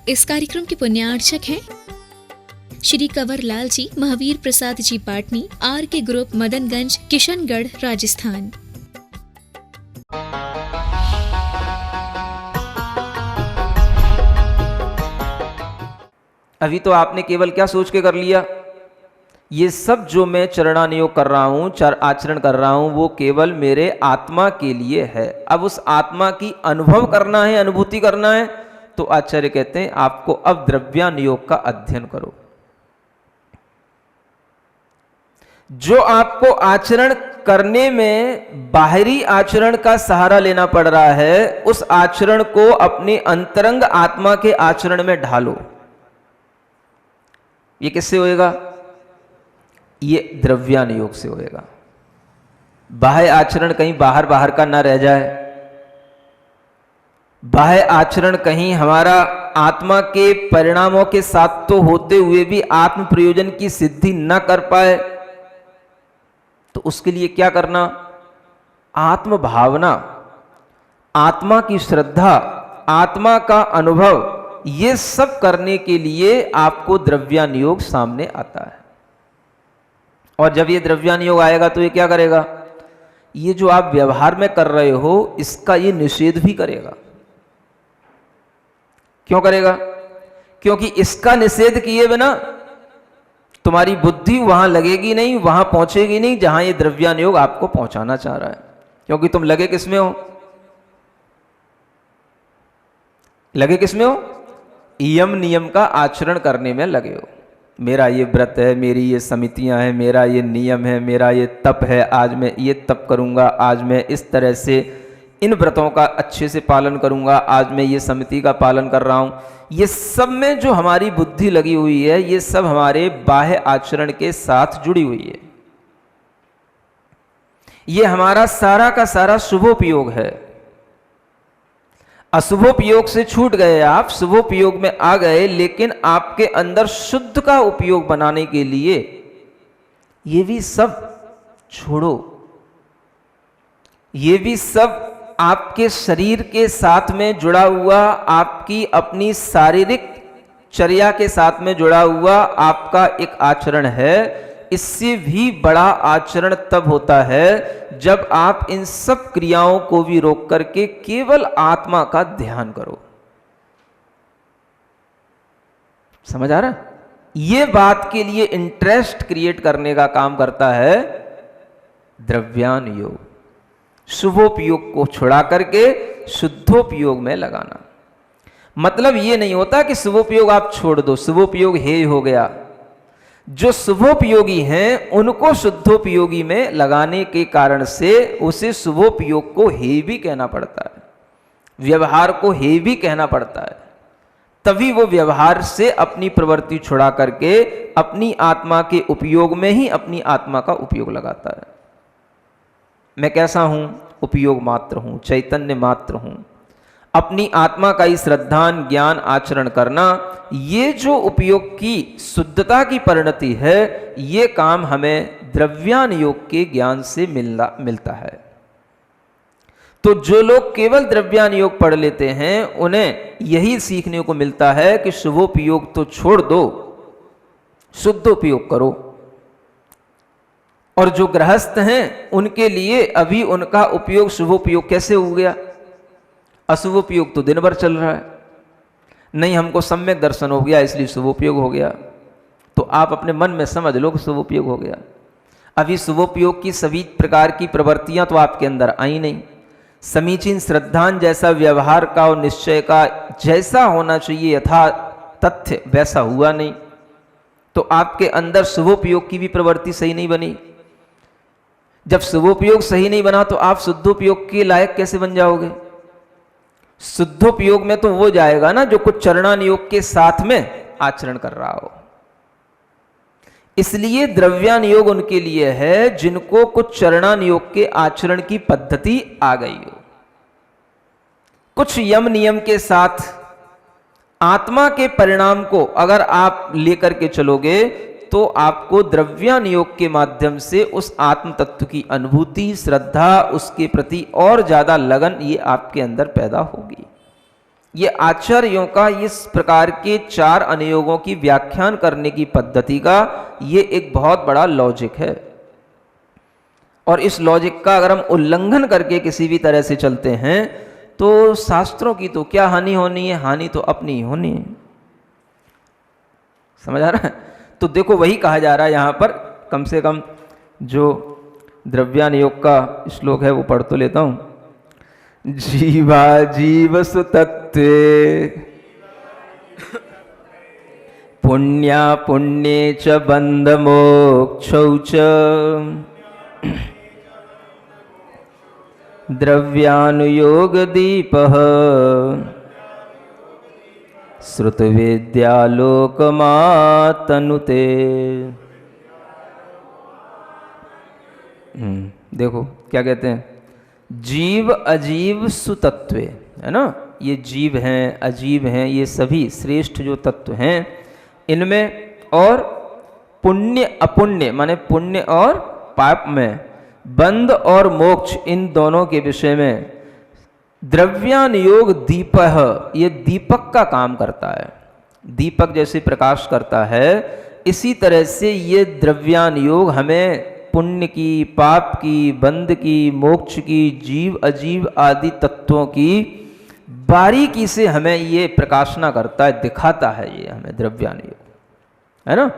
इस कार्यक्रम के पुण्यार्चक हैं श्री कंवर लाल जी, महावीर प्रसाद जी पाटनी, आर के ग्रुप, मदनगंज, किशनगढ़, राजस्थान। अभी तो आपने केवल क्या सोच के कर लिया, ये सब जो मैं चरणानुयोग कर रहा हूँ, आचरण कर रहा हूँ, वो केवल मेरे आत्मा के लिए है। अब उस आत्मा की अनुभव करना है, अनुभूति करना है, तो आचार्य कहते हैं आपको अब द्रव्यानुयोग का अध्ययन करो। जो आपको आचरण करने में बाहरी आचरण का सहारा लेना पड़ रहा है, उस आचरण को अपने अंतरंग आत्मा के आचरण में ढालो। ये किससे होएगा? ये द्रव्यानुयोग से होएगा। बाह्य आचरण कहीं बाहर बाहर का ना रह जाए, बाह्य आचरण कहीं हमारा आत्मा के परिणामों के साथ तो होते हुए भी आत्म प्रयोजन की सिद्धि न कर पाए, तो उसके लिए क्या करना? आत्म भावना, आत्मा की श्रद्धा, आत्मा का अनुभव, ये सब करने के लिए आपको द्रव्यानुयोग सामने आता है। और जब ये द्रव्यानुयोग आएगा तो ये क्या करेगा? ये जो आप व्यवहार में कर रहे हो, इसका ये निषेध भी करेगा। क्यों करेगा? क्योंकि इसका निषेध किए बिना तुम्हारी बुद्धि वहां लगेगी नहीं, वहां पहुंचेगी नहीं जहां ये द्रव्यानुयोग आपको पहुंचाना चाह रहा है। क्योंकि तुम लगे किसमें हो? लगे किसमें हो? यम नियम का आचरण करने में लगे हो। मेरा ये व्रत है, मेरी ये समितियां हैं, मेरा ये नियम है, मेरा ये तप है, आज मैं ये तप करूंगा, आज मैं इस तरह से इन व्रतों का अच्छे से पालन करूंगा, आज मैं ये समिति का पालन कर रहा हूं। ये सब में जो हमारी बुद्धि लगी हुई है, ये सब हमारे बाह्य आचरण के साथ जुड़ी हुई है। ये हमारा सारा का सारा शुभोपयोग है। अशुभोपयोग से छूट गए आप, शुभोपयोग में आ गए, लेकिन आपके अंदर शुद्ध का उपयोग बनाने के लिए ये भी सब छोड़ो। ये भी सब आपके शरीर के साथ में जुड़ा हुआ, आपकी अपनी शारीरिक चर्या के साथ में जुड़ा हुआ आपका एक आचरण है। इससे भी बड़ा आचरण तब होता है जब आप इन सब क्रियाओं को भी रोक करके केवल आत्मा का ध्यान करो। समझ आ रहा? ये बात के लिए इंटरेस्ट क्रिएट करने का काम करता है द्रव्यानुयोग। शुभोपयोग को छुड़ा करके शुद्धोपयोग में लगाना। मतलब ये नहीं होता कि शुभोपयोग आप छोड़ दो, शुभोपयोग हे हो गया। जो शुभोपयोगी हैं उनको शुद्धोपयोगी में लगाने के कारण से उसे शुभोपयोग को हे भी कहना पड़ता है, व्यवहार को हे भी कहना पड़ता है। तभी वो व्यवहार से अपनी प्रवृत्ति छुड़ा करके अपनी आत्मा के उपयोग में ही अपनी आत्मा का उपयोग लगाता है। मैं कैसा हूं? उपयोग मात्र हूं, चैतन्य मात्र हूं। अपनी आत्मा का ही श्रद्धान ज्ञान आचरण करना, ये जो उपयोग की शुद्धता की परिणति है, ये काम हमें द्रव्यानुयोग के ज्ञान से मिलता है। तो जो लोग केवल द्रव्यानुयोग पढ़ लेते हैं, उन्हें यही सीखने को मिलता है कि शुभोपयोग तो छोड़ दो, शुद्धोपयोग करो। और जो गृहस्थ हैं उनके लिए अभी उनका उपयोग शुभोपयोग कैसे हो गया? अशुभोपयोग तो दिन भर चल रहा है। नहीं, हमको सम्यक दर्शन हो गया इसलिए शुभोपयोग हो गया। तो आप अपने मन में समझ लो कि शुभोपयोग हो गया। अभी शुभोपयोग की सभी प्रकार की प्रवृत्तियां तो आपके अंदर आई नहीं। समीचीन श्रद्धान जैसा व्यवहार का और निश्चय का जैसा होना चाहिए यथा तथ्य वैसा हुआ नहीं। तो आपके अंदर शुभोपयोग की भी प्रवृत्ति सही नहीं बनी। जब शुभोपयोग सही नहीं बना तो आप शुद्धोपयोग के लायक कैसे बन जाओगे? शुद्धोपयोग में तो वो जाएगा ना जो कुछ चरणानुयोग के साथ में आचरण कर रहा हो। इसलिए द्रव्यानुयोग उनके लिए है जिनको कुछ चरणानुयोग के आचरण की पद्धति आ गई हो, कुछ यम नियम के साथ आत्मा के परिणाम को अगर आप लेकर के चलोगे तो आपको द्रव्यानुयोग के माध्यम से उस आत्म तत्व की अनुभूति, श्रद्धा, उसके प्रति और ज्यादा लगन ये आपके अंदर पैदा होगी। ये आचार्यों का इस प्रकार के 4 अनुयोगों की व्याख्यान करने की पद्धति का ये एक बहुत बड़ा लॉजिक है। और इस लॉजिक का अगर हम उल्लंघन करके किसी भी तरह से चलते हैं तो शास्त्रों की तो क्या हानि होनी है, हानि तो अपनी ही होनी है। समझ आ रहा है? तो देखो वही कहा जा रहा है यहां पर, कम से कम जो द्रव्यान योग का श्लोक है वो पढ़ तो लेता हूं। जीवा जीव सुतत्वे पुण्या पुण्ये च बंध मोक्षौ च द्रव्यानुयोग दीपः श्रुत विद्यालोकमातनुते। देखो क्या कहते हैं, जीव अजीव सुतत्वे, है ना। ये जीव हैं, अजीव हैं, ये सभी श्रेष्ठ जो तत्व हैं इनमें, और पुण्य अपुण्य माने पुण्य और पाप में, बंध और मोक्ष इन दोनों के विषय में द्रव्यानुयोग दीपः, ये दीपक का काम करता है। दीपक जैसे प्रकाश करता है इसी तरह से ये द्रव्यानुयोग हमें पुण्य की, पाप की, बंध की, मोक्ष की, जीव अजीव आदि तत्वों की बारीकी से हमें ये प्रकाशना करता है, दिखाता है ये हमें द्रव्यानुयोग, है ना।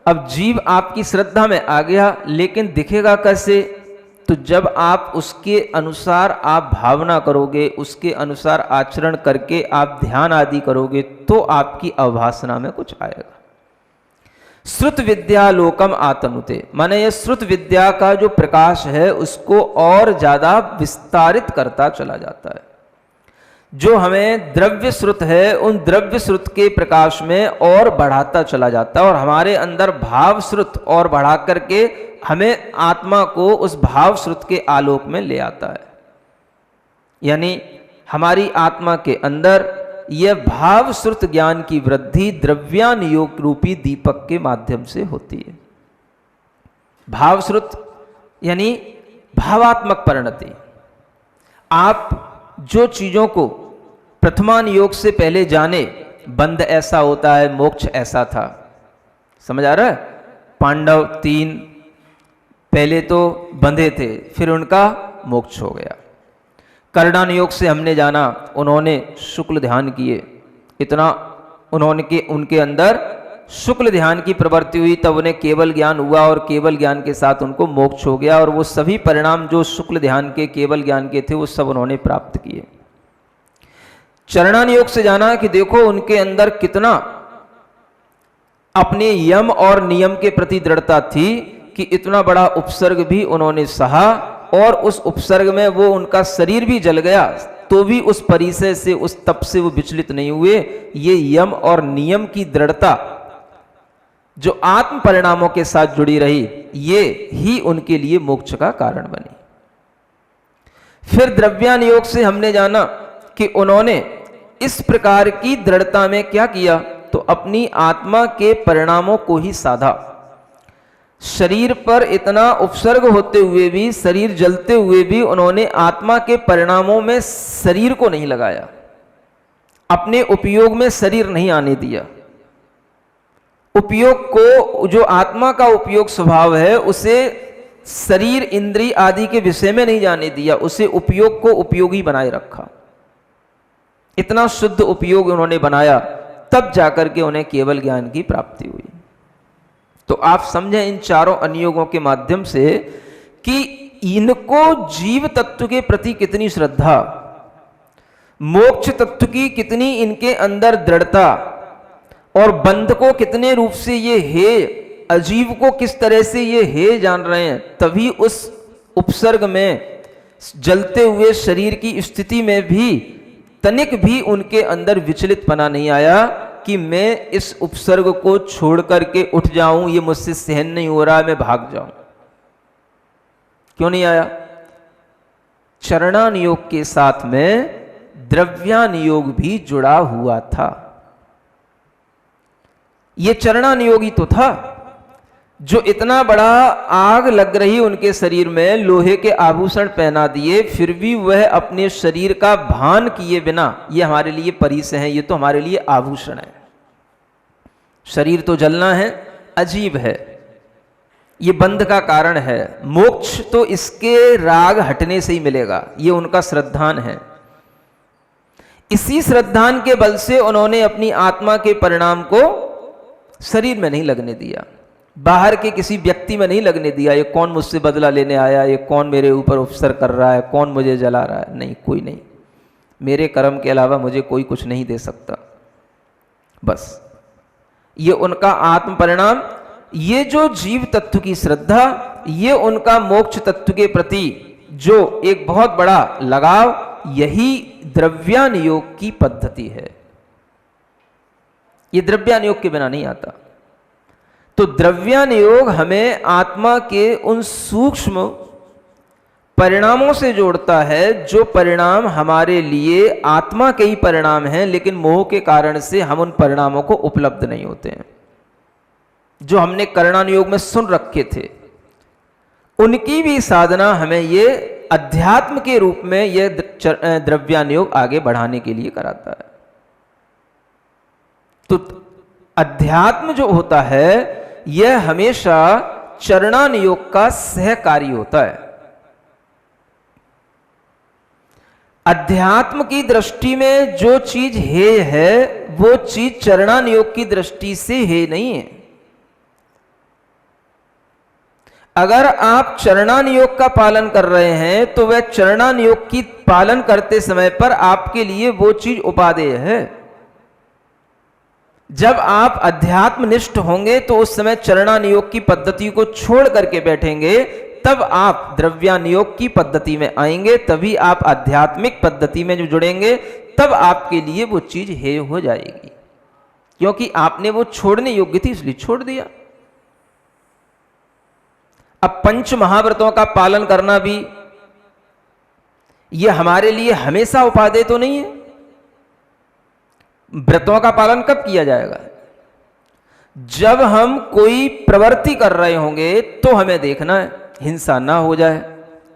अब जीव आपकी श्रद्धा में आ गया, लेकिन दिखेगा कैसे? तो जब आप उसके अनुसार आप भावना करोगे, उसके अनुसार आचरण करके आप ध्यान आदि करोगे तो आपकी अवभासना में कुछ आएगा। श्रुत विद्या लोकम आतनुते, माने यह श्रुत विद्या का जो प्रकाश है उसको और ज्यादा विस्तारित करता चला जाता है। जो हमें द्रव्य श्रुत है उन द्रव्य श्रुत के प्रकाश में और बढ़ाता चला जाता है, और हमारे अंदर भाव श्रुत और बढ़ा करके हमें आत्मा को उस भाव श्रुत के आलोक में ले आता है। यानी हमारी आत्मा के अंदर यह भाव श्रुत ज्ञान की वृद्धि द्रव्यानुयोग रूपी दीपक के माध्यम से होती है। भाव श्रुत यानी भावात्मक परिणति। आप जो चीजों को प्रथमान योग से पहले जाने, बंध ऐसा होता है, मोक्ष ऐसा था, समझ आ रहा है। पांडव 3 पहले तो बंधे थे, फिर उनका मोक्ष हो गया। कर्णान योग से हमने जाना, उन्होंने शुक्ल ध्यान किए, इतना उनके अंदर शुक्ल ध्यान की प्रवृत्ति हुई, तब उन्हें केवल ज्ञान हुआ और केवल ज्ञान के साथ उनको मोक्ष हो गया। और वो सभी परिणाम जो शुक्ल ध्यान के, केवल ज्ञान के थे, वो सब उन्होंने प्राप्त किए। चरणान योग से जाना कि देखो उनके अंदर कितना अपने यम और नियम के प्रति दृढ़ता थी कि इतना बड़ा उपसर्ग भी उन्होंने सहा, और उस उपसर्ग में वो उनका शरीर भी जल गया तो भी उस परिसय से, उस तप से वो विचलित नहीं हुए। ये यम और नियम की दृढ़ता जो आत्म परिणामों के साथ जुड़ी रही, ये ही उनके लिए मोक्ष का कारण बनी। फिर द्रव्यान योग से हमने जाना कि उन्होंने इस प्रकार की दृढ़ता में क्या किया, तो अपनी आत्मा के परिणामों को ही साधा। शरीर पर इतना उपसर्ग होते हुए भी, शरीर जलते हुए भी उन्होंने आत्मा के परिणामों में शरीर को नहीं लगाया, अपने उपयोग में शरीर नहीं आने दिया। उपयोग को, जो आत्मा का उपयोग स्वभाव है, उसे शरीर इंद्री आदि के विषय में नहीं जाने दिया, उसे उपयोग को उपयोगी बनाए रखा। इतना शुद्ध उपयोग उन्होंने बनाया, तब जाकर के उन्हें केवल ज्ञान की प्राप्ति हुई। तो आप समझें इन चारों अनुयोगों के माध्यम से कि इनको जीव तत्व के प्रति कितनी श्रद्धा, मोक्ष तत्व की कितनी इनके अंदर दृढ़ता, और बंध को कितने रूप से ये हे, अजीव को किस तरह से ये हे जान रहे हैं। तभी उस उपसर्ग में जलते हुए शरीर की स्थिति में भी तनिक भी उनके अंदर विचलितपना नहीं आया कि मैं इस उपसर्ग को छोड़ करके उठ जाऊं, ये मुझसे सहन नहीं हो रहा है, मैं भाग जाऊं। क्यों नहीं आया? चरणान योग के साथ में द्रव्यान योग भी जुड़ा हुआ था। ये चरणान योग ही तो था जो इतना बड़ा आग लग रही उनके शरीर में, लोहे के आभूषण पहना दिए, फिर भी वह अपने शरीर का भान किए बिना, ये हमारे लिए परिस हैं, ये तो हमारे लिए आभूषण है, शरीर तो जलना है, अजीब है, ये बंध का कारण है, मोक्ष तो इसके राग हटने से ही मिलेगा, ये उनका श्रद्धान है। इसी श्रद्धान के बल से उन्होंने अपनी आत्मा के परिणाम को शरीर में नहीं लगने दिया, बाहर के किसी व्यक्ति में नहीं लगने दिया। ये कौन मुझसे बदला लेने आया, ये कौन मेरे ऊपर उपसर कर रहा है, कौन मुझे जला रहा है, नहीं, कोई नहीं, मेरे कर्म के अलावा मुझे कोई कुछ नहीं दे सकता। बस ये उनका आत्म परिणाम, ये जो जीव तत्व की श्रद्धा, ये उनका मोक्ष तत्व के प्रति जो एक बहुत बड़ा लगाव, यही द्रव्यान योग की पद्धति है। ये द्रव्यान योग के बिना नहीं आता। तो द्रव्यान योग हमें आत्मा के उन सूक्ष्म परिणामों से जोड़ता है, जो परिणाम हमारे लिए आत्मा के ही परिणाम हैं, लेकिन मोह के कारण से हम उन परिणामों को उपलब्ध नहीं होते हैं। जो हमने करणान योग में सुन रखे थे, उनकी भी साधना हमें ये अध्यात्म के रूप में यह द्रव्यान योग आगे बढ़ाने के लिए कराता है। तो अध्यात्म जो होता है, यह हमेशा चरणान योग का सहकारी होता है। अध्यात्म की दृष्टि में जो चीज हेय है, वो चीज चरणान योग की दृष्टि से हेय नहीं है। अगर आप चरणान योग का पालन कर रहे हैं, तो वह चरणान योग की पालन करते समय पर आपके लिए वो चीज उपादेय है। जब आप अध्यात्मनिष्ठ होंगे, तो उस समय चरणान योग की पद्धति को छोड़ करके बैठेंगे, तब आप द्रव्यान योग की पद्धति में आएंगे, तभी आप आध्यात्मिक पद्धति में जो जुड़ेंगे, तब आपके लिए वो चीज हेय हो जाएगी, क्योंकि आपने वो छोड़ने योग्य थी इसलिए छोड़ दिया। अब पंच महाव्रतों का पालन करना भी ये हमारे लिए हमेशा उपादेय तो नहीं है। व्रतों का पालन कब किया जाएगा? जब हम कोई प्रवृत्ति कर रहे होंगे, तो हमें देखना है हिंसा ना हो जाए,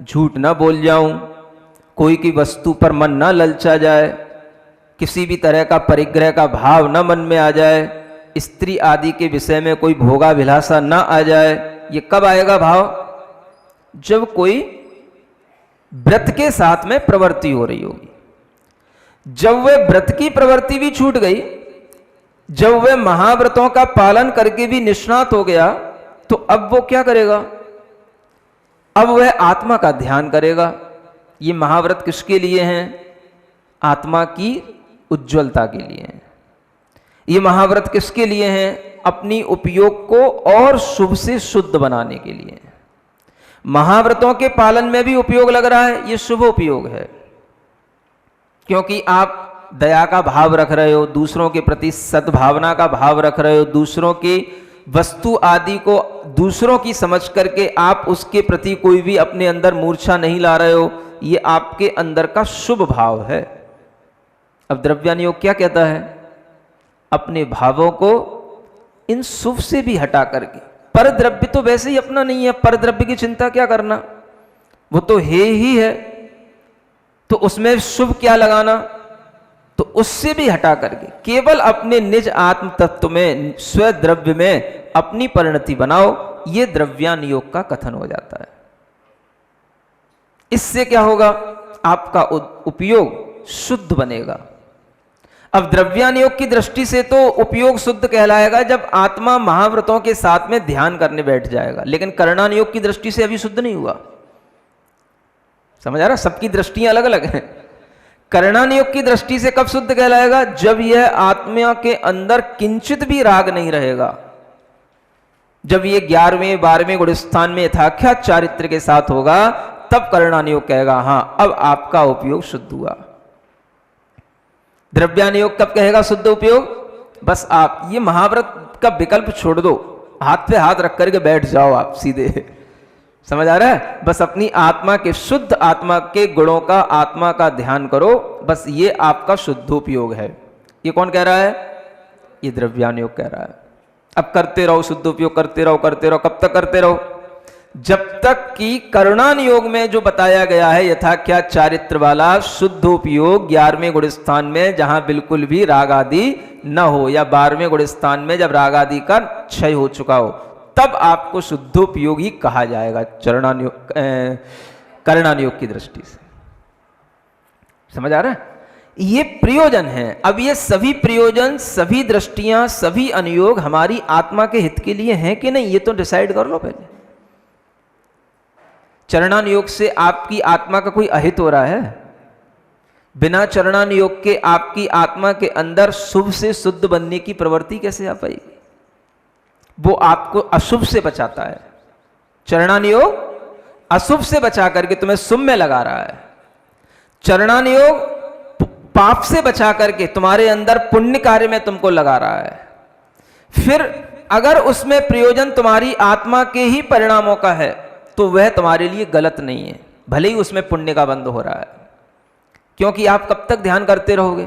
झूठ ना बोल जाऊं, कोई की वस्तु पर मन ना ललचा जाए, किसी भी तरह का परिग्रह का भाव ना मन में आ जाए, स्त्री आदि के विषय में कोई भोगाभिलाषा ना आ जाए। ये कब आएगा भाव? जब कोई व्रत के साथ में प्रवृत्ति हो रही होगी। जब वह व्रत की प्रवृत्ति भी छूट गई, जब वह महाव्रतों का पालन करके भी निष्णात हो गया, तो अब वो क्या करेगा? अब वह आत्मा का ध्यान करेगा। ये महाव्रत किसके लिए हैं? आत्मा की उज्ज्वलता के लिए हैं। ये महाव्रत किसके लिए हैं? अपनी उपयोग को और शुभ से शुद्ध बनाने के लिए। महाव्रतों के पालन में भी उपयोग लग रहा है, ये शुभ उपयोग है, क्योंकि आप दया का भाव रख रहे हो, दूसरों के प्रति सद्भावना का भाव रख रहे हो, दूसरों की वस्तु आदि को दूसरों की समझ करके आप उसके प्रति कोई भी अपने अंदर मूर्छा नहीं ला रहे हो, ये आपके अंदर का शुभ भाव है। अब द्रव्यान योग क्या कहता है? अपने भावों को इन शुभ से भी हटा करके, पर द्रव्य तो वैसे ही अपना नहीं है, पर द्रव्य की चिंता क्या करना, वो तो है ही है, तो उसमें शुभ क्या लगाना? तो उससे भी हटा करके केवल अपने निज आत्म तत्व में, स्वद्रव्य में अपनी परिणति बनाओ। ये द्रव्यान योग का कथन हो जाता है। इससे क्या होगा? आपका उपयोग शुद्ध बनेगा। अब द्रव्यान योग की दृष्टि से तो उपयोग शुद्ध कहलाएगा जब आत्मा महाव्रतों के साथ में ध्यान करने बैठ जाएगा, लेकिन करणान योग की दृष्टि से अभी शुद्ध नहीं हुआ। समझ आ रहा? सबकी दृष्टियां अलग अलग हैं। करणान योग की दृष्टि से कब शुद्ध कहलाएगा? जब यह आत्मा के अंदर किंचित भी राग नहीं रहेगा, जब ये 11वें 12वें गुणस्थान में यथाख्यात चारित्र के साथ होगा, तब करणान योग कहेगा हां अब आपका उपयोग शुद्ध हुआ। द्रव्यान योग कब कहेगा शुद्ध उपयोग? बस आप ये महाव्रत का विकल्प छोड़ दो, हाथ पे हाथ रख करके बैठ जाओ आप सीधे। समझ आ रहा है? बस अपनी आत्मा के, शुद्ध आत्मा के गुणों का, आत्मा का ध्यान करो, बस ये आपका शुद्धोपयोग है। ये कौन कह रहा है? ये द्रव्यान योग कह रहा है। अब करते रहो, शुद्ध उपयोग करते रहो, करते रहो। कब तक करते रहो? जब तक कि करुणान योग में जो बताया गया है यथाख्या चारित्र वाला शुद्ध उपयोग 11वें गुण स्थान में, जहां बिल्कुल भी राग आदि न हो, या 12वें गुण स्थान में जब राग आदि का क्षय हो चुका हो, तब आपको शुद्धोपयोगी कहा जाएगा चरणान योग, करुणान योग की दृष्टि से। समझ आ रहा है? ये प्रयोजन है। अब ये सभी प्रयोजन, सभी दृष्टियां, सभी अनुयोग हमारी आत्मा के हित के लिए हैं कि नहीं, ये तो डिसाइड कर लो पहले। चरणान योग से आपकी आत्मा का कोई अहित हो रहा है? बिना चरणान योग के आपकी आत्मा के अंदर शुभ से शुद्ध बनने की प्रवृत्ति कैसे आ पाएगी? वो आपको अशुभ से बचाता है। चरणान योग अशुभ से बचा करके तुम्हें शुभ में लगा रहा है। चरणान योग पाप से बचा करके तुम्हारे अंदर पुण्य कार्य में तुमको लगा रहा है। फिर अगर उसमें प्रयोजन तुम्हारी आत्मा के ही परिणामों का है तो वह तुम्हारे लिए गलत नहीं है, भले ही उसमें पुण्य का बंध हो रहा है। क्योंकि आप कब तक ध्यान करते रहोगे?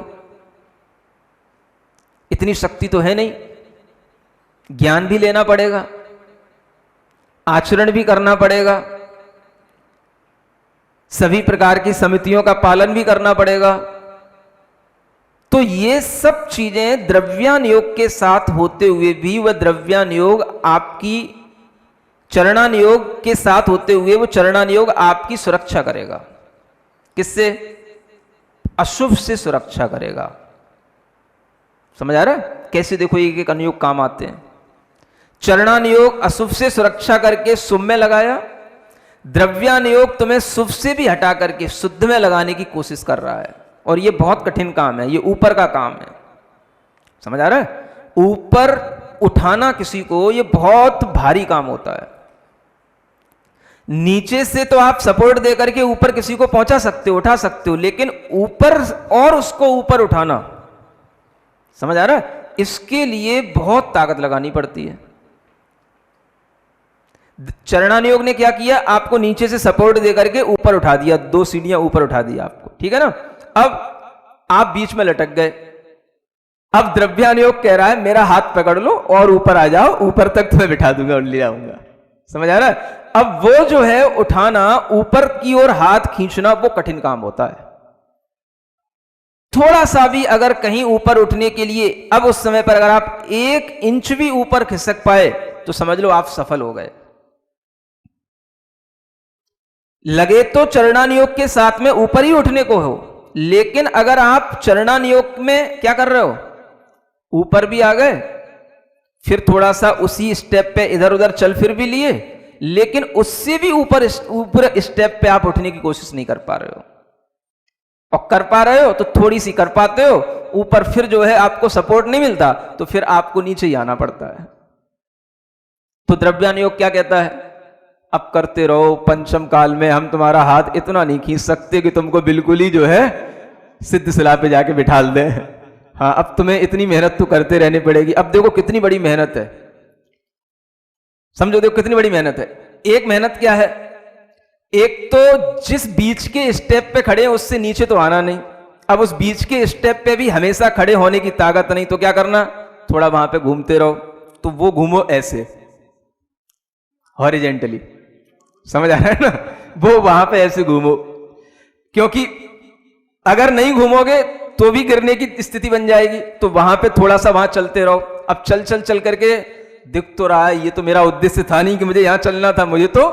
इतनी शक्ति तो है नहीं। ज्ञान भी लेना पड़ेगा, आचरण भी करना पड़ेगा, सभी प्रकार की समितियों का पालन भी करना पड़ेगा। तो ये सब चीजें द्रव्यान योग के साथ होते हुए भी वह द्रव्यान योग आपकी चरणान योग के साथ होते हुए वो चरणान योग आपकी सुरक्षा करेगा। किससे? अशुभ से सुरक्षा करेगा। समझ आ रहा है? कैसे देखो एक एक अनुयोग काम आते हैं। चरणान योग अशुभ से सुरक्षा करके शुभ में लगाया, द्रव्यान योग तुम्हें शुभ से भी हटा करके शुद्ध में लगाने की कोशिश कर रहा है। और ये बहुत कठिन काम है, ये ऊपर का काम है। समझ आ रहा है? ऊपर उठाना किसी को ये बहुत भारी काम होता है। नीचे से तो आप सपोर्ट दे करके ऊपर किसी को पहुंचा सकते हो, उठा सकते हो, लेकिन ऊपर और उसको ऊपर उठाना, समझ आ रहा है, इसके लिए बहुत ताकत लगानी पड़ती है। चरणान योग ने क्या किया? आपको नीचे से सपोर्ट दे करके ऊपर उठा दिया, 2 सीढ़ियां ऊपर उठा दिया आपको, ठीक है ना। अब आप बीच में लटक गए। अब द्रव्यान योग कह रहा है मेरा हाथ पकड़ लो और ऊपर आ जाओ, ऊपर तक तुम्हें बिठा दूंगा और ले आऊंगा। समझ आ रहा है? अब वो जो है उठाना, ऊपर की ओर हाथ खींचना, वो कठिन काम होता है। थोड़ा सा भी अगर कहीं ऊपर उठने के लिए, अब उस समय पर अगर आप 1 इंच भी ऊपर खिसक पाए तो समझ लो आप सफल हो गए। लगे तो चरणान योग के साथ में ऊपर ही उठने को हो, लेकिन अगर आप चरणान योग में क्या कर रहे हो, ऊपर भी आ गए, फिर थोड़ा सा उसी स्टेप पे इधर उधर चल फिर भी लिए, लेकिन उससे भी ऊपर स्टेप पे आप उठने की कोशिश नहीं कर पा रहे हो। और कर पा रहे हो तो थोड़ी सी कर पाते हो, ऊपर फिर जो है आपको सपोर्ट नहीं मिलता, तो फिर आपको नीचे ही आना पड़ता है। तो द्रव्यान योग क्या कहता है? अब करते रहो, पंचम काल में हम तुम्हारा हाथ इतना नहीं खींच सकते कि तुमको बिल्कुल ही जो है सिद्ध शिला पे जाके बिठा दें। हाँ, अब तुम्हें इतनी मेहनत तो करते रहनी पड़ेगी। अब देखो कितनी बड़ी मेहनत है, समझो, देखो कितनी बड़ी मेहनत है। एक मेहनत क्या है? एक तो जिस बीच के स्टेप पे खड़े हैं उससे नीचे तो आना नहीं। अब उस बीच के स्टेप पे भी हमेशा खड़े होने की ताकत नहीं, तो क्या करना? थोड़ा वहां पे घूमते रहो। तो वो घूमो ऐसे हॉरिजेंटली, समझ आ रहा है ना? वो वहां पे ऐसे घूमो, क्योंकि अगर नहीं घूमोगे तो भी गिरने की स्थिति बन जाएगी। तो वहां पे थोड़ा सा वहां चलते रहो। अब चल चल चल करके दिख तो रहा है ये तो मेरा उद्देश्य था नहीं कि मुझे यहां चलना था, मुझे तो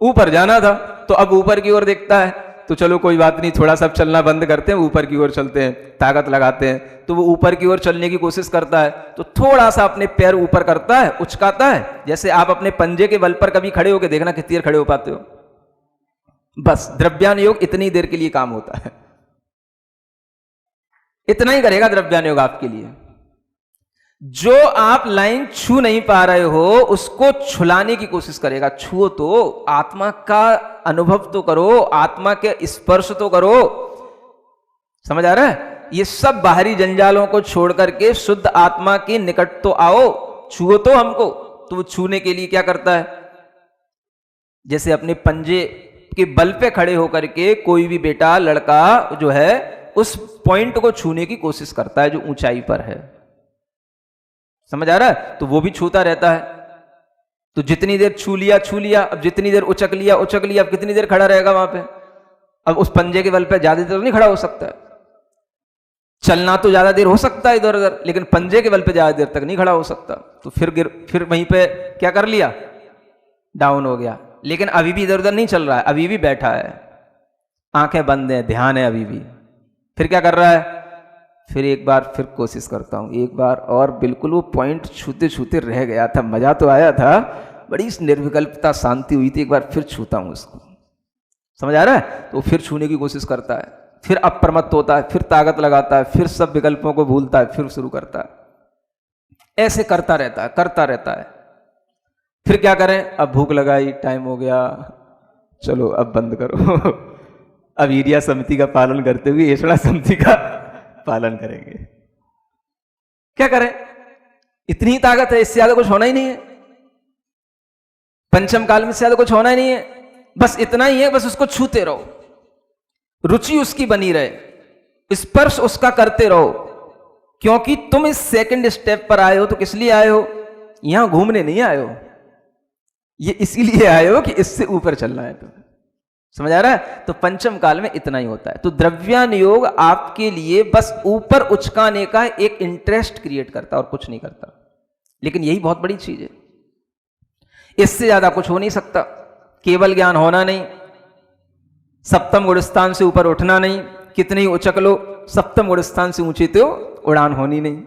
ऊपर जाना था। तो अब ऊपर की ओर देखता है, तो चलो कोई बात नहीं, थोड़ा सा चलना बंद करते हैं, ऊपर की ओर चलते हैं, ताकत लगाते हैं। तो वो ऊपर की ओर चलने की कोशिश करता है, तो थोड़ा सा अपने पैर ऊपर करता है, उचकाता है। जैसे आप अपने पंजे के बल पर कभी खड़े होकर देखना कितनी देर खड़े हो पाते हो। बस द्रव्यान योग इतनी देर के लिए काम होता है, इतना ही करेगा द्रव्यान योग आपके लिए। जो आप लाइन छू नहीं पा रहे हो उसको छुलाने की कोशिश करेगा। छुओ तो, आत्मा का अनुभव तो करो, आत्मा के स्पर्श तो करो। समझ आ रहा है? ये सब बाहरी जंजालों को छोड़ करके शुद्ध आत्मा के निकट तो आओ, छुओ तो हमको। तो वो छूने के लिए क्या करता है? जैसे अपने पंजे के बल पे खड़े होकर के कोई भी बेटा लड़का जो है उस पॉइंट को छूने की कोशिश करता है जो ऊंचाई पर है। समझ आ रहा है? तो वो भी छूता रहता है। तो जितनी देर छू लिया, अब जितनी देर उचक लिया, अब कितनी देर खड़ा रहेगा वहां पे? अब उस पंजे के बल पे ज्यादा देर नहीं खड़ा हो सकता है। चलना तो ज्यादा देर हो सकता है इधर उधर, लेकिन पंजे के बल पे ज्यादा देर तक नहीं खड़ा हो सकता। तो फिर वहीं पे क्या कर लिया, डाउन हो गया। लेकिन अभी भी इधर उधर नहीं चल रहा है, अभी भी बैठा है, आंखें बंद है, ध्यान है अभी भी। फिर क्या कर रहा है, फिर एक बार फिर कोशिश करता हूं, एक बार और। बिल्कुल वो पॉइंट छूते छूते रह गया था, मजा तो आया था, बड़ी निर्विकल्पता शांति हुई थी, एक बार फिर छूता हूं उसको। समझ आ रहा है? तो फिर छूने की कोशिश करता है, फिर अप्रमत्त होता है, फिर ताकत लगाता है, फिर सब विकल्पों को भूलता है, फिर शुरू करता है। ऐसे करता रहता है। फिर क्या करें, अब भूख लगाई, टाइम हो गया, चलो अब बंद करो। अब ईरिया समिति का पालन करते हुए ऐषणा समिति का पालन करेंगे। क्या करें, इतनी ही ताकत है, इससे ज्यादा कुछ होना ही नहीं है। पंचम काल में से ज्यादा कुछ होना ही नहीं है, बस इतना ही है, बस उसको छूते रहो, रुचि उसकी बनी रहे, स्पर्श उसका करते रहो। क्योंकि तुम इस सेकंड स्टेप पर आए हो तो किस लिए आए हो, यहां घूमने नहीं आए हो, ये इसीलिए आए हो कि इससे ऊपर चलना है। तो समझ आ रहा है? तो पंचम काल में इतना ही होता है। तो द्रव्यान योग आपके लिए बस ऊपर उचकाने का एक इंटरेस्ट क्रिएट करता है और कुछ नहीं करता। लेकिन यही बहुत बड़ी चीज है, इससे ज्यादा कुछ हो नहीं सकता। केवल ज्ञान होना नहीं, सप्तम गुण स्थान से ऊपर उठना नहीं, कितने ही उचक लो, सप्तम गुण स्थान से ऊंचे तो उड़ान होनी नहीं।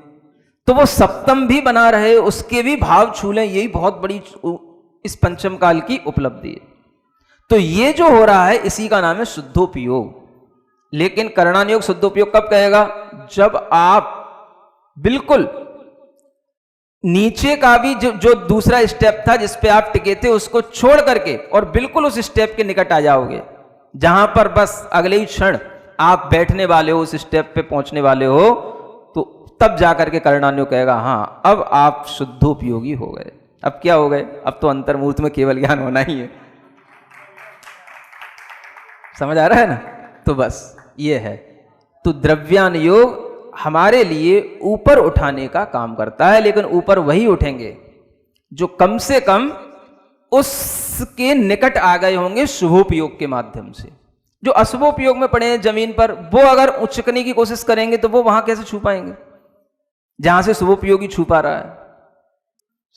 तो वो सप्तम भी बना रहे, उसके भी भाव छू लें, यही बहुत बड़ी इस पंचम काल की उपलब्धि है। तो ये जो हो रहा है इसी का नाम है शुद्धोपयोग। लेकिन करणान योग शुद्धोपयोग कब कहेगा, जब आप बिल्कुल नीचे का भी जो दूसरा स्टेप था जिस पे आप टिके थे उसको छोड़ करके और बिल्कुल उस स्टेप के निकट आ जाओगे, जहां पर बस अगले ही क्षण आप बैठने वाले हो, उस स्टेप पे पहुंचने वाले हो, तो तब जाकर के करणान योग कहेगा हां अब आप शुद्धोपयोगी हो गए। अब क्या हो गए, अब तो अंतर्मूर्त में केवल ज्ञान होना ही है। समझ आ रहा है ना? तो बस ये है। तो द्रव्यान योग हमारे लिए ऊपर उठाने का काम करता है, लेकिन ऊपर वही उठेंगे जो कम से कम उसके निकट आ गए होंगे शुभोपयोग के माध्यम से। जो अशुभोपयोग में पड़े हैं जमीन पर, वो अगर उचकने की कोशिश करेंगे तो वो वहां कैसे छू पाएंगे जहां से शुभोपयोगी छू पा रहा है।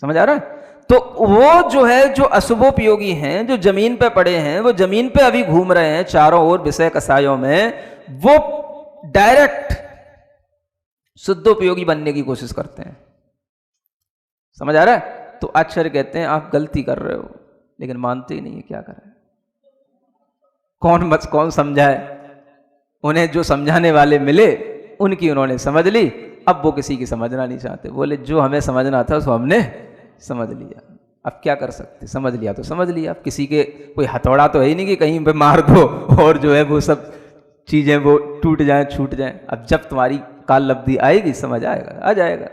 समझ आ रहा है? तो वो जो है, जो अशुभोपयोगी हैं, जो जमीन पे पड़े हैं, वो जमीन पे अभी घूम रहे हैं चारों ओर विषय कसायों में, वो डायरेक्ट शुद्धोपयोगी बनने की कोशिश करते हैं। समझ आ रहा है? तो आचार्य कहते हैं आप गलती कर रहे हो, लेकिन मानते ही नहीं है, क्या करें, कौन समझाए। उन्हें जो समझाने वाले मिले उनकी उन्होंने समझ ली, अब वो किसी की समझना नहीं चाहते। बोले जो हमें समझना था उसको हमने समझ लिया, अब क्या कर सकते, समझ लिया तो समझ लिया। अब किसी के कोई हथौड़ा तो है ही नहीं कि कहीं पे मार दो और जो है वो सब चीजें वो टूट जाएं, छूट जाएं। अब जब तुम्हारी काल लब्धि आएगी समझ आएगा, आ जाएगा,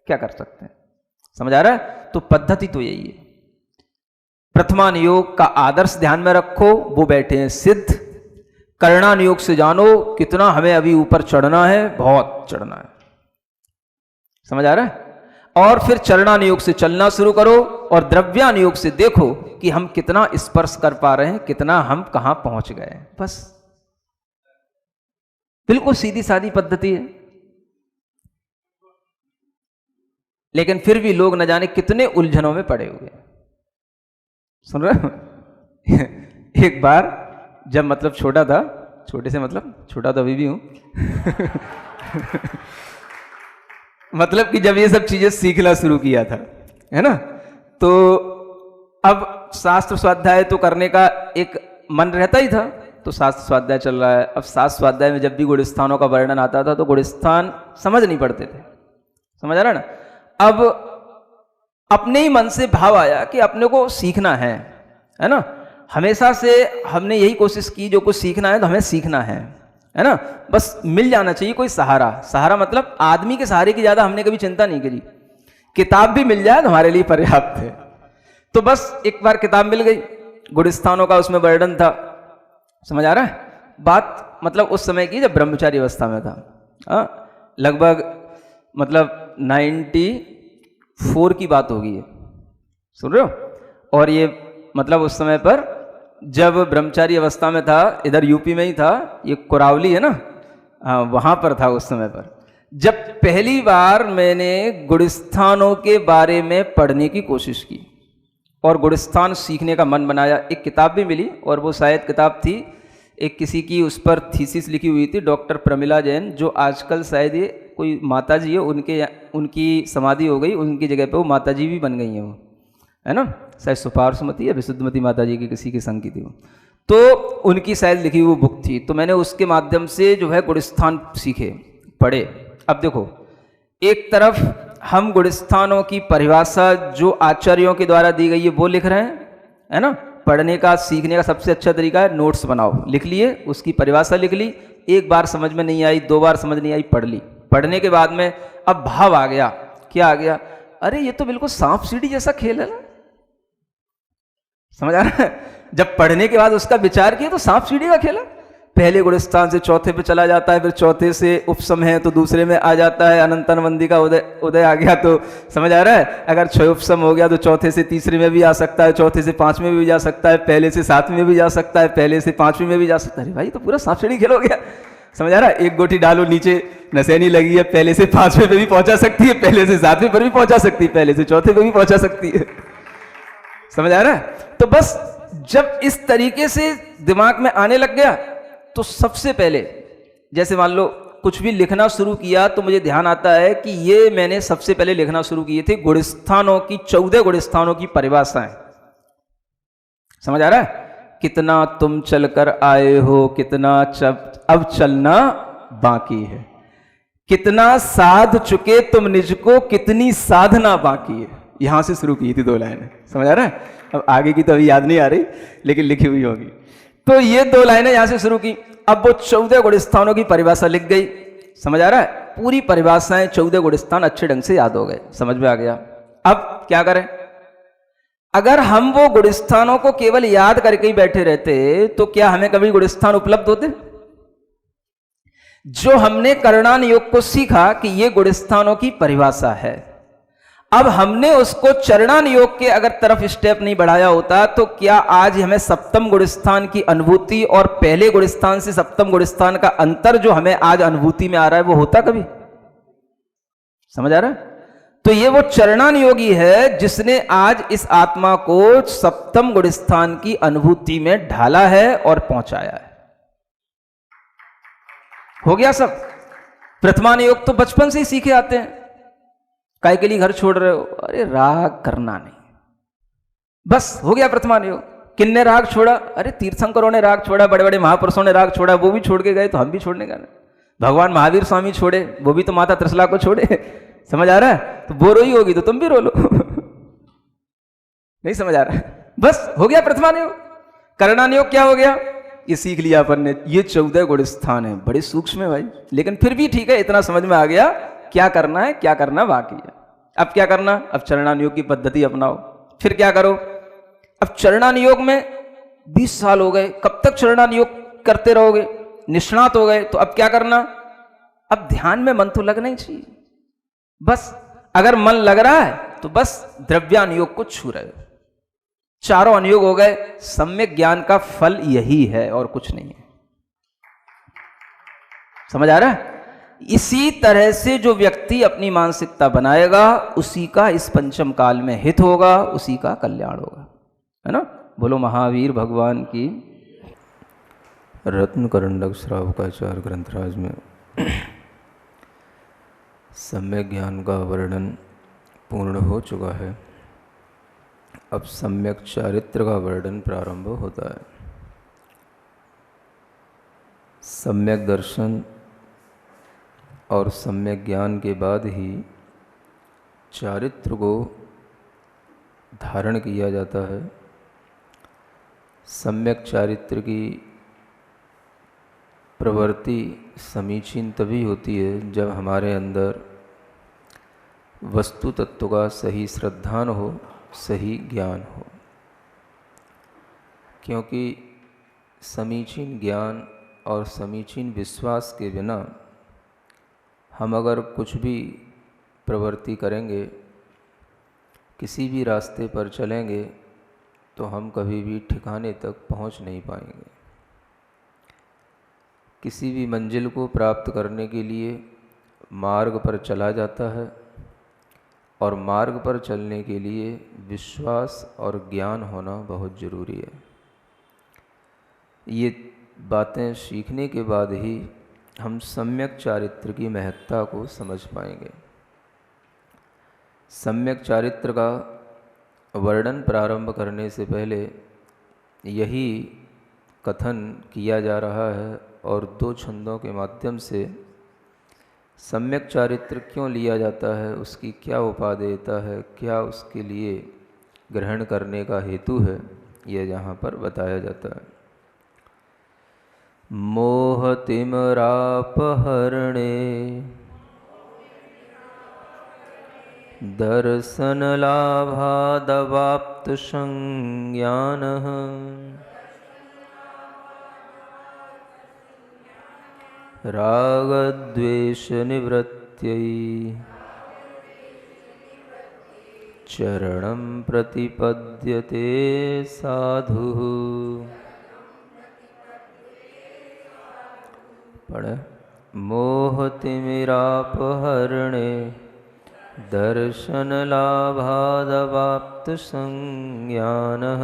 क्या कर सकते हैं। समझ आ रहा है? तो पद्धति तो यही है। प्रथमान योग का आदर्श ध्यान में रखो, वो बैठे हैं सिद्ध। करणान योग से जानो कितना हमें अभी ऊपर चढ़ना है, बहुत चढ़ना है। समझ आ रहा है? और फिर चरणान योग से चलना शुरू करो और द्रव्यान योग से देखो कि हम कितना स्पर्श कर पा रहे हैं, कितना हम कहां पहुंच गए। बस बिल्कुल सीधी सादी पद्धति है, लेकिन फिर भी लोग न जाने कितने उलझनों में पड़े हुए हैं। सुन रहे हो? एक बार जब मतलब छोटा था, छोटे से मतलब छोटा तो अभी भी हूं मतलब कि जब ये सब चीजें सीखना शुरू किया था, है ना, तो अब शास्त्र स्वाध्याय तो करने का एक मन रहता ही था, तो शास्त्र स्वाध्याय चल रहा है। अब शास्त्र स्वाध्याय में जब भी गुण स्थानों का वर्णन आता था तो गुण स्थान समझ नहीं पड़ते थे। समझ आ रहा ना? अब अपने ही मन से भाव आया कि अपने को सीखना है ना। हमेशा से हमने यही कोशिश की, जो कुछ सीखना है तो हमें सीखना है ना। बस मिल जाना चाहिए कोई सहारा। सहारा मतलब आदमी के सहारे की ज्यादा हमने कभी चिंता नहीं करी, किताब भी मिल जाए तो हमारे लिए पर्याप्त है। तो बस एक बार किताब मिल गई, गुण स्थानों का उसमें वर्णन था। समझ आ रहा है बात? मतलब उस समय की जब ब्रह्मचारी अवस्था में था, लगभग मतलब 4 की बात होगी ये, सुन रहे हो। और ये मतलब उस समय पर जब ब्रह्मचारी अवस्था में था, इधर यूपी में ही था, ये कोरावली है ना, हाँ वहाँ पर था उस समय पर, जब पहली बार मैंने गुणस्थानों के बारे में पढ़ने की कोशिश की और गुणस्थान सीखने का मन बनाया। एक किताब भी मिली और वो शायद किताब थी एक किसी की, उस पर थीसिस लिखी हुई थी, डॉक्टर प्रमिला जैन, जो आजकल शायद ये कोई माता जी है, उनकी समाधि हो गई, उनकी जगह पे वो माता जी भी बन गई हैं वो, है ना, शायद सुपार्श्वमती या विशुद्धमती माता जी की किसी की संग की थी वो, तो उनकी शायद लिखी हुई बुक थी। तो मैंने उसके माध्यम से जो है गुणस्थान सीखे, पढ़े। अब देखो, एक तरफ हम गुणस्थानों की परिभाषा जो आचार्यों के द्वारा दी गई है वो लिख रहे हैं, है ना। पढ़ने का, सीखने का सबसे अच्छा तरीका है नोट्स बनाओ, लिख लिए, उसकी परिभाषा लिख ली, एक बार समझ में नहीं आई, 2 बार समझ नहीं आई, पढ़ ली। पढ़ने के बाद में अब भाव आ गया, क्या आ गया, अरे ये तो बिल्कुल सांप सीढ़ी जैसा खेल है ना, समझ आ रहा है। जब पढ़ने के बाद उसका विचार किया तो सांप सीढ़ी का खेल है, पहले गुणस्थान से चौथे पे चला जाता है, फिर चौथे से उपसम है तो दूसरे में आ जाता है, अनंतनवंदी का उदय आ गया तो समझ आ रहा है, अगर 6 उपसम हो गया तो चौथे से तीसरे में भी आ सकता है, चौथे से 5वें में भी जा सकता है, पहले से 7वें में भी जा सकता है, पहले से 5वें में भी जा सकता है। अरे भाई तो पूरा सांप सीढ़ी खेल हो गया, समझ आ रहा है। एक गोटी डालो नीचे, नसैनी लगी है, पहले से 5वें पे भी पहुंचा सकती है, पहले से 7वें पर भी पहुंचा सकती है, पहले से चौथे पे भी पहुंचा सकती है, समझ आ रहा है। तो बस जब इस तरीके से दिमाग में आने लग गया तो सबसे पहले, जैसे मान लो कुछ भी लिखना शुरू किया तो मुझे ध्यान आता है कि ये मैंने सबसे पहले लिखना शुरू किए थे गुणस्थानों की, 14 गुणस्थानों की परिभाषाएं, समझ आ रहा है। कितना तुम चलकर आए हो, कितना अब चलना बाकी है, कितना साध चुके तुम निज को, कितनी साधना बाकी है। यहां से शुरू की थी 2 लाइनें, समझ आ रहा है। अब आगे की तो अभी याद नहीं आ रही, लेकिन लिखी हुई होगी। तो ये 2 लाइनें यहां से शुरू की, अब वो 14 गुणस्थानों की परिभाषा लिख गई, समझ आ रहा है। पूरी परिभाषाएं 14 गुणस्थान अच्छे ढंग से याद हो गए, समझ में आ गया। अब क्या करें, अगर हम वो गुणस्थानों को केवल याद करके ही बैठे रहते तो क्या हमें कभी गुणस्थान उपलब्ध होते। जो हमने करणान योग को सीखा कि ये गुणस्थानों की परिभाषा है, अब हमने उसको चरणान योग के अगर तरफ स्टेप नहीं बढ़ाया होता तो क्या आज हमें सप्तम गुणस्थान की अनुभूति और पहले गुणस्थान से सप्तम गुणस्थान का अंतर जो हमें आज अनुभूति में आ रहा है वो होता कभी, समझ आ रहा है। तो ये वो चरणान योगी है जिसने आज इस आत्मा को सप्तम गुणस्थान की अनुभूति में ढाला है और पहुंचाया है। हो गया सब। प्रथमान योग तो बचपन से ही सीखे आते हैं। काय के लिए घर छोड़ रहे हो, अरे राग करना नहीं, बस हो गया प्रथमान योग। किन्ने राग छोड़ा, अरे तीर्थंकरों ने राग छोड़ा, बड़े बड़े महापुरुषों ने राग छोड़ा, वो भी छोड़ के गए तो हम भी छोड़ने का नहीं। भगवान महावीर स्वामी छोड़े, वो भी तो माता त्रिशला को छोड़े, समझ आ रहा है। तो वो रोई होगी तो तुम भी रो लो नहीं समझ आ रहा है, बस हो गया प्रथमान योग। करणान योग क्या हो गया, ये सीख लिया अपन ने। ये 14 गुणस्थान है, बड़े सूक्ष्म है भाई, लेकिन फिर भी ठीक है, इतना समझ में आ गया क्या करना है, क्या करना बाकी है। अब क्या करना, अब चरणान योग की पद्धति अपनाओ। फिर क्या करो, अब चरणान योग में 20 साल हो गए, कब तक चरणान योग करते रहोगे, निष्णात हो गए, तो अब क्या करना, अब ध्यान में मन तो लगना ही चाहिए। बस अगर मन लग रहा है तो बस द्रव्यान योग को छू रहे हो। 4 अनुयोग हो गए, सम्यक ज्ञान का फल यही है और कुछ नहीं है, समझ आ रहा है। इसी तरह से जो व्यक्ति अपनी मानसिकता बनाएगा उसी का इस पंचम काल में हित होगा, उसी का कल्याण होगा, है ना। बोलो महावीर भगवान की। रत्न करंडक श्रावकाचार्य ग्रंथराज में सम्यक ज्ञान का वर्णन पूर्ण हो चुका है। अब सम्यक चारित्र का वर्णन प्रारंभ होता है। सम्यक दर्शन और सम्यक ज्ञान के बाद ही चारित्र को धारण किया जाता है। सम्यक चारित्र की प्रवृत्ति समीचीन तभी होती है जब हमारे अंदर वस्तु तत्व का सही श्रद्धान हो, सही ज्ञान हो। क्योंकि समीचीन ज्ञान और समीचीन विश्वास के बिना हम अगर कुछ भी प्रवृत्ति करेंगे किसी भी रास्ते पर चलेंगे तो हम कभी भी ठिकाने तक पहुंच नहीं पाएंगे। किसी भी मंजिल को प्राप्त करने के लिए मार्ग पर चला जाता है, और मार्ग पर चलने के लिए विश्वास और ज्ञान होना बहुत ज़रूरी है। ये बातें सीखने के बाद ही हम सम्यक चारित्र की महत्ता को समझ पाएंगे। सम्यक चारित्र का वर्णन प्रारंभ करने से पहले यही कथन किया जा रहा है, और 2 छंदों के माध्यम से सम्यक चारित्र क्यों लिया जाता है, उसकी क्या उपादेयता है, क्या उसके लिए ग्रहण करने का हेतु है, यह यहाँ पर बताया जाता है। मोहतिमरापहरणे दर्शनलाभादवाप्त संज्ञानः रागद्वेषनिवृत्त्यै चरणं प्रतिपद्यते साधुः। पढ़े। मोहतिमिरापहरणे दर्शनलाभादवाप्त संज्ञानः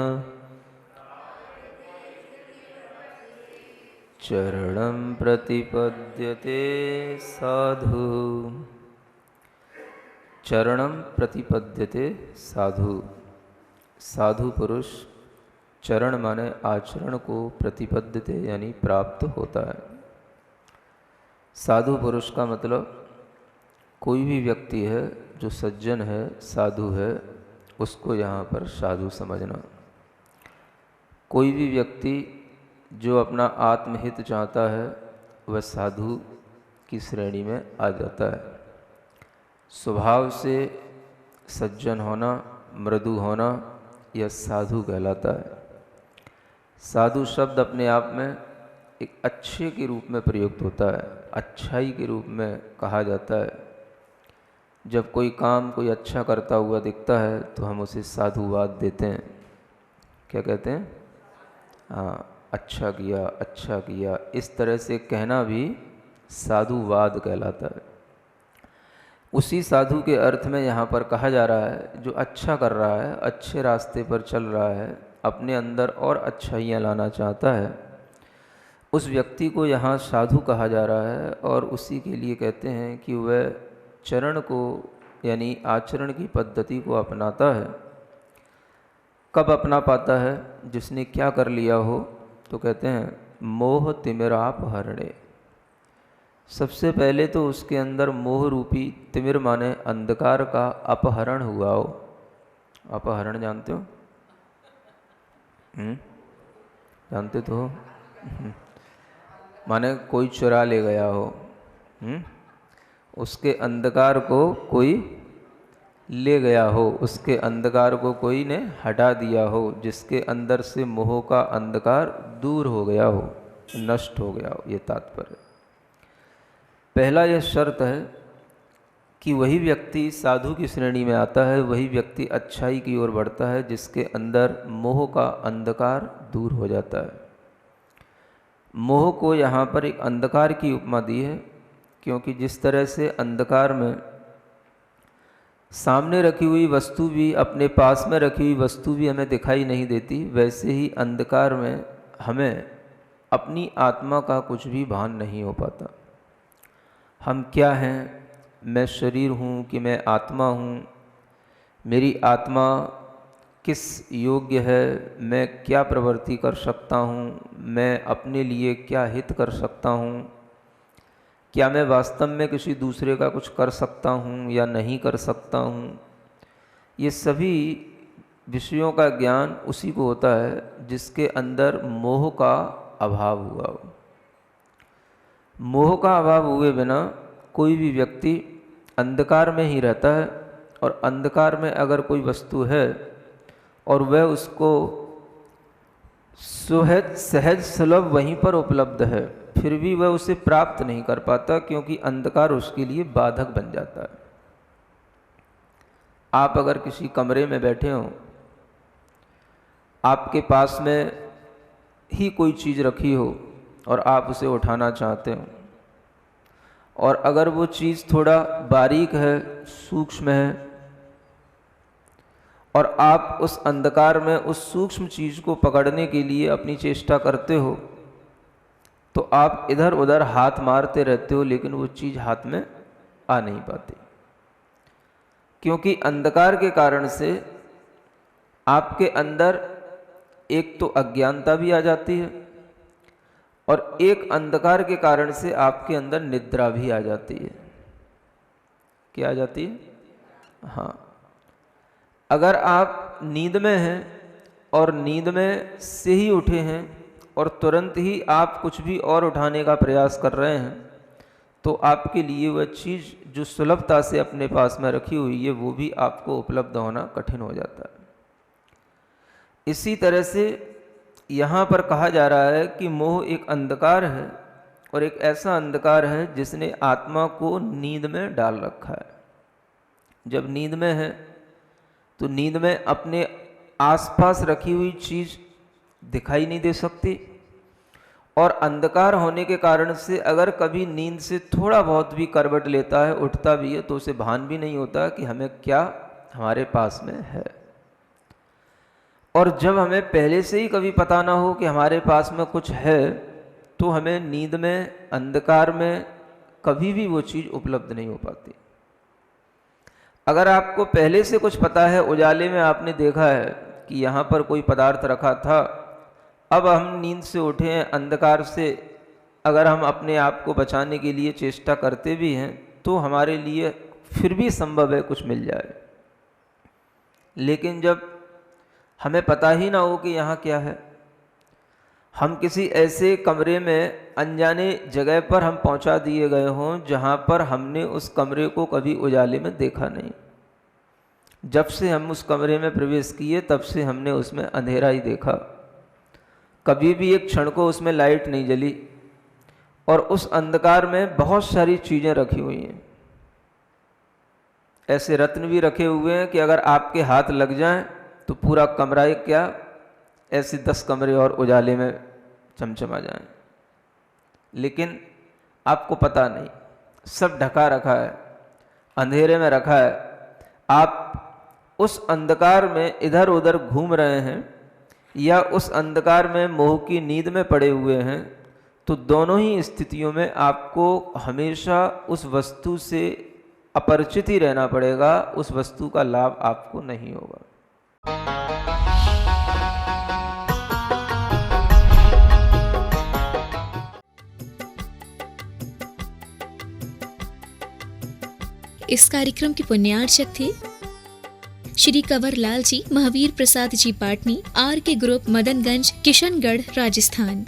चरणं प्रतिपद्यते साधु। चरणं प्रतिपद्यते साधु। साधु पुरुष, चरण माने आचरण को, प्रतिपद्यते यानी प्राप्त होता है। साधु पुरुष का मतलब कोई भी व्यक्ति है जो सज्जन है, साधु है, उसको यहाँ पर साधु समझना। कोई भी व्यक्ति जो अपना आत्महित चाहता है वह साधु की श्रेणी में आ जाता है। स्वभाव से सज्जन होना, मृदु होना, यह साधु कहलाता है। साधु शब्द अपने आप में एक अच्छे के रूप में प्रयुक्त होता है, अच्छाई के रूप में कहा जाता है। जब कोई काम कोई अच्छा करता हुआ दिखता है तो हम उसे साधुवाद देते हैं। क्या कहते हैं? हाँ, अच्छा किया, अच्छा किया, इस तरह से कहना भी साधुवाद कहलाता है। उसी साधु के अर्थ में यहाँ पर कहा जा रहा है जो अच्छा कर रहा है, अच्छे रास्ते पर चल रहा है, अपने अंदर और अच्छाइयाँ लाना चाहता है, उस व्यक्ति को यहाँ साधु कहा जा रहा है। और उसी के लिए कहते हैं कि वह चरण को यानी आचरण की पद्धति को अपनाता है। कब अपना पाता है? जिसने क्या कर लिया हो, तो कहते हैं मोह तिमिरापहरणे। सबसे पहले तो उसके अंदर मोह रूपी तिमिर माने अंधकार का अपहरण हुआ हो। अपहरण जानते हो? जानते तो हो? माने कोई चुरा ले गया हो, उसके अंधकार को कोई ले गया हो, उसके अंधकार को कोई ने हटा दिया हो, जिसके अंदर से मोह का अंधकार दूर हो गया हो, नष्ट हो गया हो, ये तात्पर्य। पहला यह शर्त है कि वही व्यक्ति साधु की श्रेणी में आता है, वही व्यक्ति अच्छाई की ओर बढ़ता है जिसके अंदर मोह का अंधकार दूर हो जाता है। मोह को यहाँ पर एक अंधकार की उपमा दी है, क्योंकि जिस तरह से अंधकार में सामने रखी हुई वस्तु भी, अपने पास में रखी हुई वस्तु भी हमें दिखाई नहीं देती, वैसे ही अंधकार में हमें अपनी आत्मा का कुछ भी भान नहीं हो पाता। हम क्या हैं? मैं शरीर हूँ कि मैं आत्मा हूँ? मेरी आत्मा किस योग्य है? मैं क्या प्रवृत्ति कर सकता हूँ? मैं अपने लिए क्या हित कर सकता हूँ? क्या मैं वास्तव में किसी दूसरे का कुछ कर सकता हूँ या नहीं कर सकता हूँ? ये सभी विषयों का ज्ञान उसी को होता है जिसके अंदर मोह का अभाव हुआ हो। मोह का अभाव हुए बिना कोई भी व्यक्ति अंधकार में ही रहता है, और अंधकार में अगर कोई वस्तु है और वह उसको सहज सुलभ वहीं पर उपलब्ध है, फिर भी वह उसे प्राप्त नहीं कर पाता, क्योंकि अंधकार उसके लिए बाधक बन जाता है। आप अगर किसी कमरे में बैठे हो, आपके पास में ही कोई चीज़ रखी हो और आप उसे उठाना चाहते हो, और अगर वो चीज़ थोड़ा बारीक है, सूक्ष्म है, और आप उस अंधकार में उस सूक्ष्म चीज़ को पकड़ने के लिए अपनी चेष्टा करते हो, तो आप इधर उधर हाथ मारते रहते हो, लेकिन वो चीज़ हाथ में आ नहीं पाती, क्योंकि अंधकार के कारण से आपके अंदर एक तो अज्ञानता भी आ जाती है, और एक अंधकार के कारण से आपके अंदर निद्रा भी आ जाती है। क्या आ जाती है? हाँ, अगर आप नींद में हैं और नींद में से ही उठे हैं और तुरंत ही आप कुछ भी और उठाने का प्रयास कर रहे हैं, तो आपके लिए वह चीज़ जो सुलभता से अपने पास में रखी हुई है, वो भी आपको उपलब्ध होना कठिन हो जाता है। इसी तरह से यहाँ पर कहा जा रहा है कि मोह एक अंधकार है, और एक ऐसा अंधकार है जिसने आत्मा को नींद में डाल रखा है। जब नींद में है तो नींद में अपने आसपास रखी हुई चीज़ दिखाई नहीं दे सकती, और अंधकार होने के कारण से अगर कभी नींद से थोड़ा बहुत भी करवट लेता है, उठता भी है, तो उसे भान भी नहीं होता कि हमें क्या हमारे पास में है। और जब हमें पहले से ही कभी पता ना हो कि हमारे पास में कुछ है, तो हमें नींद में, अंधकार में कभी भी वो चीज़ उपलब्ध नहीं हो पाती। अगर आपको पहले से कुछ पता है, उजाले में आपने देखा है कि यहाँ पर कोई पदार्थ रखा था, अब हम नींद से उठे हैं, अंधकार से अगर हम अपने आप को बचाने के लिए चेष्टा करते भी हैं, तो हमारे लिए फिर भी संभव है कुछ मिल जाए। लेकिन जब हमें पता ही ना हो कि यहाँ क्या है, हम किसी ऐसे कमरे में, अनजाने जगह पर हम पहुँचा दिए गए हों जहाँ पर हमने उस कमरे को कभी उजाले में देखा नहीं, जब से हम उस कमरे में प्रवेश किए तब से हमने उसमें अंधेरा ही देखा, कभी भी एक क्षण को उसमें लाइट नहीं जली, और उस अंधकार में बहुत सारी चीज़ें रखी हुई हैं। ऐसे रत्न भी रखे हुए हैं कि अगर आपके हाथ लग जाएं तो पूरा कमरा एक क्या, ऐसे 10 कमरे और उजाले में चमचमा जाएं, लेकिन आपको पता नहीं, सब ढका रखा है, अंधेरे में रखा है। आप उस अंधकार में इधर उधर घूम रहे हैं या उस अंधकार में मोह की नींद में पड़े हुए हैं, तो दोनों ही स्थितियों में आपको हमेशा उस वस्तु से अपरिचित ही रहना पड़ेगा, उस वस्तु का लाभ आपको नहीं होगा। इस कार्यक्रम के पुण्यार्चक थे श्री कंवर लाल जी, महावीर प्रसाद जी पाटनी, आर के ग्रुप, मदनगंज, किशनगढ़, राजस्थान।